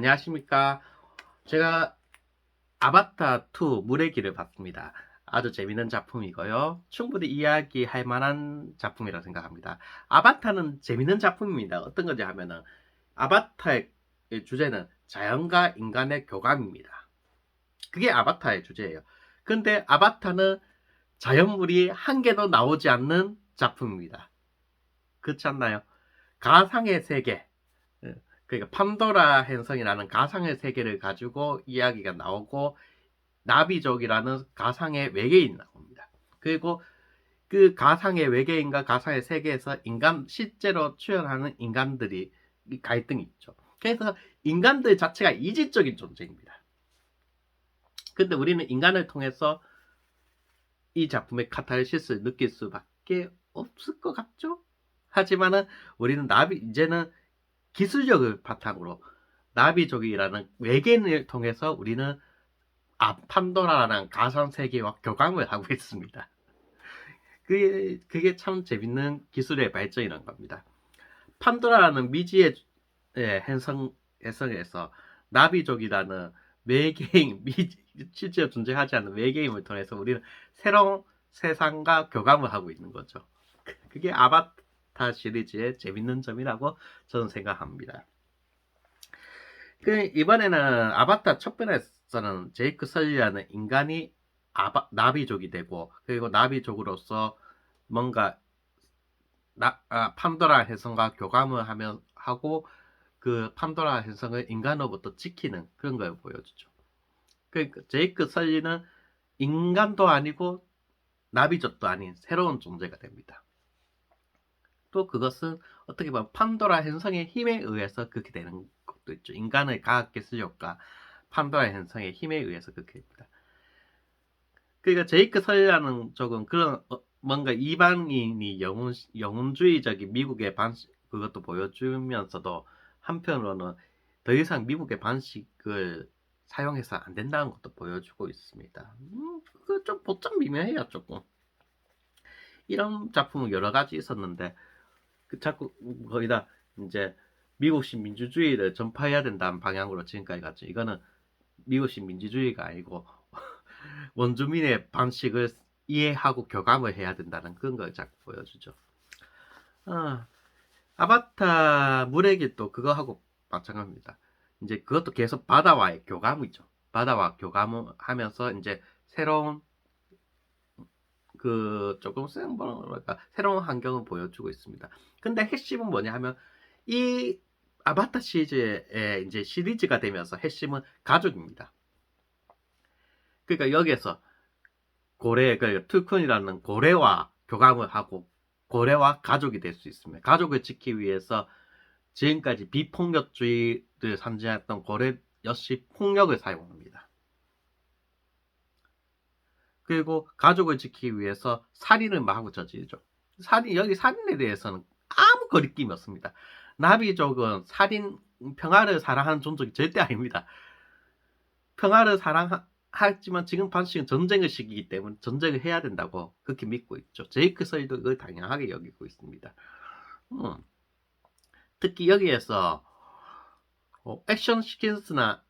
안녕하십니까. 제가 아바타 2 물의 길을 봤습니다. 아주 재밌는 작품이고요. 충분히 이야기할 만한 작품이라고 생각합니다. 아바타는 재밌는 작품입니다. 어떤 건지 하면은 아바타의 주제는 자연과 인간의 교감입니다. 그게 아바타의 주제예요. 근데 아바타는 자연물이 한 개도 나오지 않는 작품입니다. 그렇지 않나요? 가상의 세계, 그러니까 판도라 행성이라는 가상의 세계를 가지고 이야기가 나오고 나비족이라는 가상의 외계인이 나옵니다. 그리고 그 가상의 외계인과 가상의 세계에서 실제로 출연하는 인간들이 갈등이 있죠. 그래서 인간들 자체가 이질적인 존재입니다. 근데 우리는 인간을 통해서 이 작품의 카타르시스를 느낄 수밖에 없을 것 같죠? 하지만은 우리는 이제는 기술력을 바탕으로 나비족이라는 외계인을 통해서 우리는 판도라라는 가상 세계와 교감을 하고 있습니다. 그게 참 재밌는 기술의 발전이라는 겁니다. 판도라라는 미지의 행성에서 나비족이라는 외계인, 실제로 존재하지 않는 외계인을 통해서 우리는 새로운 세상과 교감을 하고 있는 거죠. 그게 아바타 시리즈의 재밌는 점이라고 저는 생각합니다. 이번에는 아바타 첫 편에서는 제이크 설리라는 인간이 나비족이 되고, 그리고 나비족으로서 뭔가 판도라 행성과 교감을 하고 그 판도라 행성을 인간으로부터 지키는 그런 걸 보여주죠. 그러니까 제이크 설리는 인간도 아니고 나비족도 아닌 새로운 존재가 됩니다. 또 그것은 어떻게 보면 판도라 행성의 힘에 의해서 그렇게 되는 것도 있죠. 인간의 과학 기술력과 판도라 행성의 힘에 의해서 그렇게 됩니다. 그러니까 제이크 설리라는 쪽은 그런 뭔가 이방인이 영웅주의적인 미국의 반식 그것도 보여주면서도 한편으로는 더 이상 미국의 반식을 사용해서 안 된다는 것도 보여주고 있습니다. 그 좀 보점 미묘해요 조금. 이런 작품은 여러 가지 있었는데 자꾸 거기다 이제 미국식 민주주의를 전파해야 된다는 방향으로 지금까지 갔죠. 이거는 미국식 민주주의가 아니고 원주민의 방식을 이해하고 교감을 해야 된다는 그런 걸 자꾸 보여주죠. 아바타 물의 길도 그거하고 마찬가지입니다. 이제 그것도 계속 바다와의 교감이죠. 바다와 교감을 하면서 이제 새로운 조금 뭐랄까 새로운 환경을 보여주고 있습니다. 근데 핵심은 뭐냐 하면 이 아바타 시리즈의 이제 시리즈가 되면서 핵심은 가족입니다. 그러니까 여기에서 툴쿤이라는 고래와 교감을 하고 고래와 가족이 될 수 있습니다. 가족을 지키기 위해서 지금까지 비폭력주의를 선진했던 고래 역시 폭력을 사용합니다. 그리고 가족을 지키기 위해서 살인을 마구 저지르죠. 여기 살인에 대해서는 아무 거리낌이 없습니다. 나비족은 평화를 사랑하는 종족이 절대 아닙니다. 평화를 사랑하지만 지금 방식은 전쟁의 시기이기 때문에 전쟁을 해야 된다고 그렇게 믿고 있죠. 제이크 설도 그걸 당연하게 여기고 있습니다. 특히 여기에서 액션 시퀀스나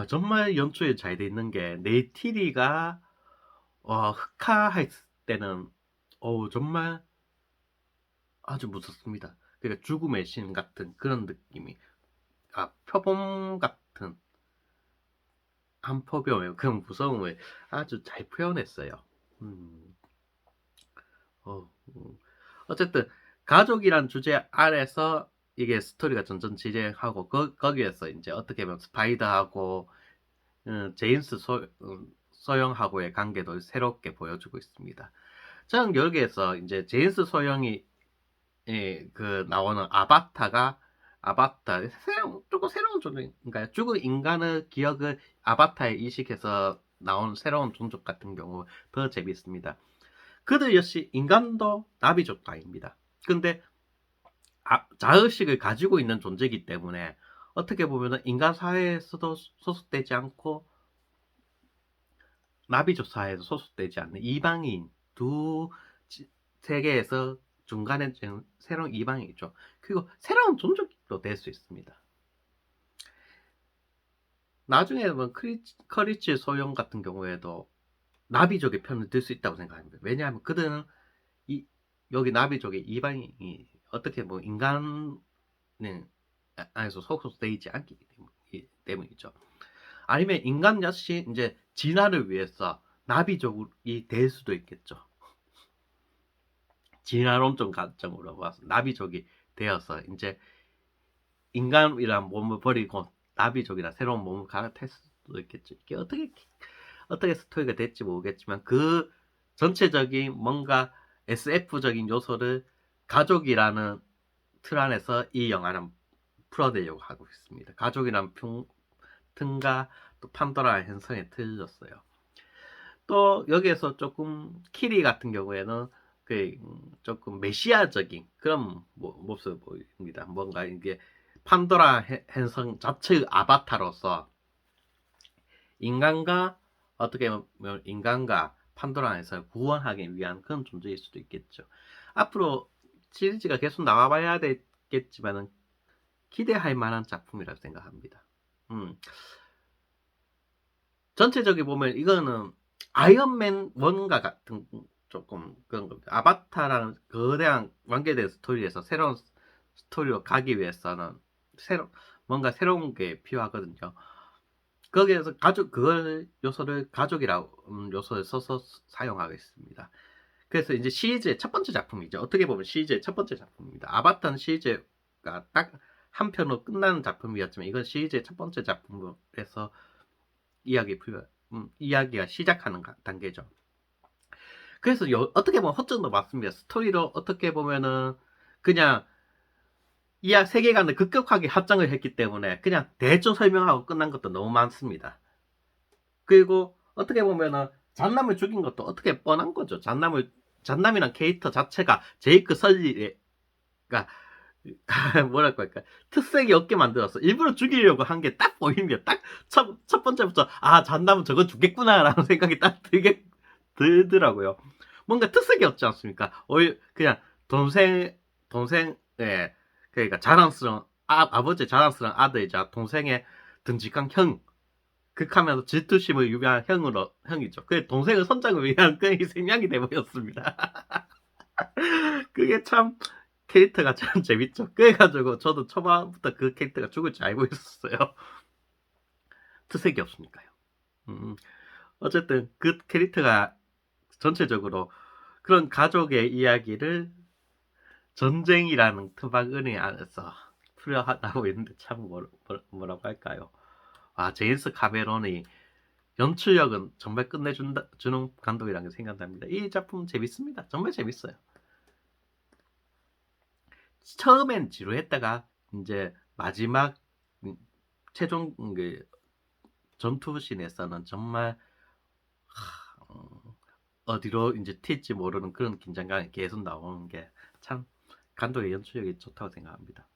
정말 연출이 잘 돼 있는 게 네이티리가 흑화할 때는 정말 아주 무섭습니다. 그러니까 죽음의 신 같은 그런 느낌이 표범 같은 한포병의 그런 무서움을 아주 잘 표현했어요. 어쨌든 가족이란 주제 아래서 이게 스토리가 점점 진행하고 거기에서 이제 어떻게 보면 스파이더하고 제임스 소영하고의 관계도 새롭게 보여주고 있습니다. 저는 여기에서 이제 제임스 소영이 나오는 아바타 조금 새로운 종족인가요? 죽은 인간의 기억을 아바타에 이식해서 나온 새로운 종족 같은 경우 더 재밌습니다. 그들 역시 인간도 나비족도 아닙니다. 근데 자의식을 가지고 있는 존재이기 때문에 어떻게 보면 인간 사회에서도 소속되지 않고 나비족 사회에서 소속되지 않는 이방인 두 세계에서 중간에 새로운 이방인이죠. 그리고 새로운 종족도 될 수 있습니다. 나중에 뭐 커리치 소형 같은 경우에도 나비족의 편을 들 수 있다고 생각합니다. 왜냐하면 그들은 여기 나비족의 이방인이 어떻게 뭐 인간의 안에서 소속되어 있지 않기 때문이죠. 아니면 인간 역시 이제 진화를 위해서 나비족이 될 수도 있겠죠. 진화론적 관점으로 봐서 나비족이 되어서 이제 인간이란 몸을 버리고 나비족이나 새로운 몸을 갈아탈 수도 있겠죠. 이게 어떻게 스토리가 될지 모르겠지만 그 전체적인 뭔가 SF적인 요소를 가족이라는 틀 안에서 이 영화는 풀어내려고 하고 있습니다. 가족이란 튼과 또 판도라의 현상에 틀렸어요. 또 여기에서 조금 키리 같은 경우에는 그 조금 메시아적인 그런 모습을 보입니다. 뭔가 이게 판도라 행성 자체의 아바타로서 인간과 어떻게 보면 인간과 판도라에서 구원하기 위한 그런 존재일 수도 있겠죠. 앞으로 시리즈가 계속 나와봐야 되겠지만은 기대할 만한 작품이라고 생각합니다. 전체적으로 보면 이거는 아이언맨 1과 같은 조금 그런 겁니다. 아바타라는 거대한 완결된 스토리에서 새로운 스토리로 가기 위해서는 뭔가 새로운 게 필요하거든요. 거기에서 그걸 요소를 가족이라고 요소를 써서 사용하겠습니다. 그래서 이제 시리즈의 첫 번째 작품이죠. 어떻게 보면 시리즈의 첫 번째 작품입니다. 아바타는 시리즈가 딱 한 편으로 끝나는 작품이었지만 이건 시리즈의 첫 번째 작품에서 이야기가 시작하는 단계죠. 그래서 어떻게 보면 허점도 맞습니다. 스토리로 어떻게 보면은 그냥 세계관을 급격하게 합장을 했기 때문에 그냥 대충 설명하고 끝난 것도 너무 많습니다. 그리고 어떻게 보면은 잔남을 죽인 것도 어떻게 뻔한 거죠. 잔남이란 캐릭터 자체가 제이크 설리가 뭐랄까 할까 특색이 없게 만들었어. 일부러 죽이려고 한 게 딱 보이면 딱 첫 번째부터 잔남은 저거 죽겠구나 라는 생각이 딱 들더라고요. 뭔가 특색이 없지 않습니까? 그냥 동생의 그러니까 자랑스러운 아버지 자랑스러운 아들이자 동생의 듬직한 형 극하면서 질투심을 유발한 형이죠. 그 동생의 선장을 위한 그 희생양이 되어버렸습니다. 그게 참 캐릭터가 참 재밌죠. 그래가지고 저도 초반부터 그 캐릭터가 죽을 줄 알고 있었어요. 특색이 없으니까요. 어쨌든 그 캐릭터가 전체적으로 그런 가족의 이야기를 전쟁이라는 투박은혜 안에서 풀어나가고 있는데 참 뭐라고 할까요? 제임스 카메론이 연출력은 정말 끝내주는 감독이라는 게 생각납니다. 이 작품 재밌습니다. 정말 재밌어요. 처음엔 지루했다가 이제 마지막 최종 전투씬에서는 정말 어디로 이제 튈지 모르는 그런 긴장감이 계속 나오는 게 참 감독의 연출력이 좋다고 생각합니다.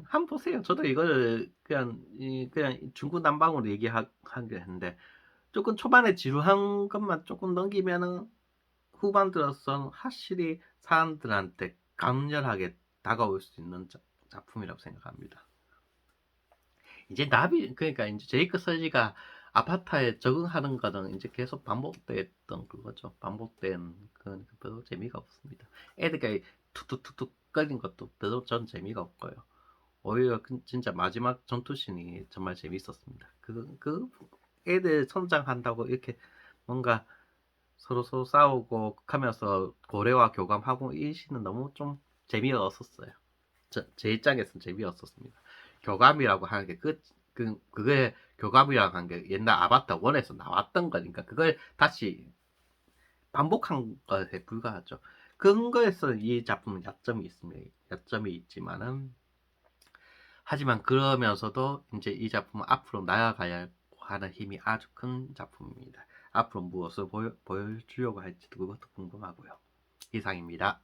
한번 보세요. 저도 이걸 그냥 중구난방으로 얘기하겠는데 조금 초반에 지루한 것만 조금 넘기면은 후반 들어서 확실히 사람들한테 강렬하게 다가올 수 있는 작품이라고 생각합니다. 이제 그러니까 이제 제이크 설지가 아바타에 적응하는 거는 이제 계속 반복됐던 그거죠. 반복된 그건 별로 재미가 없습니다. 애들이 툭툭툭툭 거린 것도 별로 전 재미가 없고요. 오히려 진짜 마지막 전투씬이 정말 재밌었습니다. 그 애들 성장한다고 이렇게 뭔가 서로 싸우고 하면서 고래와 교감하고 이 씬은 너무 좀 재미없었어요. 제 입장에서는 재미없었습니다. 교감이라고 하는 게 그게 교감이라고 하는 게 옛날 아바타 1에서 나왔던 거니까 그걸 다시 반복한 것에 불과하죠. 그런 거에서 이 작품은 약점이 있습니다. 약점이 있지만은 하지만 그러면서도 이제 이 작품은 앞으로 나아가야 하는 힘이 아주 큰 작품입니다. 앞으로 무엇을 보여주려고 할지도 그것도 궁금하고요. 이상입니다.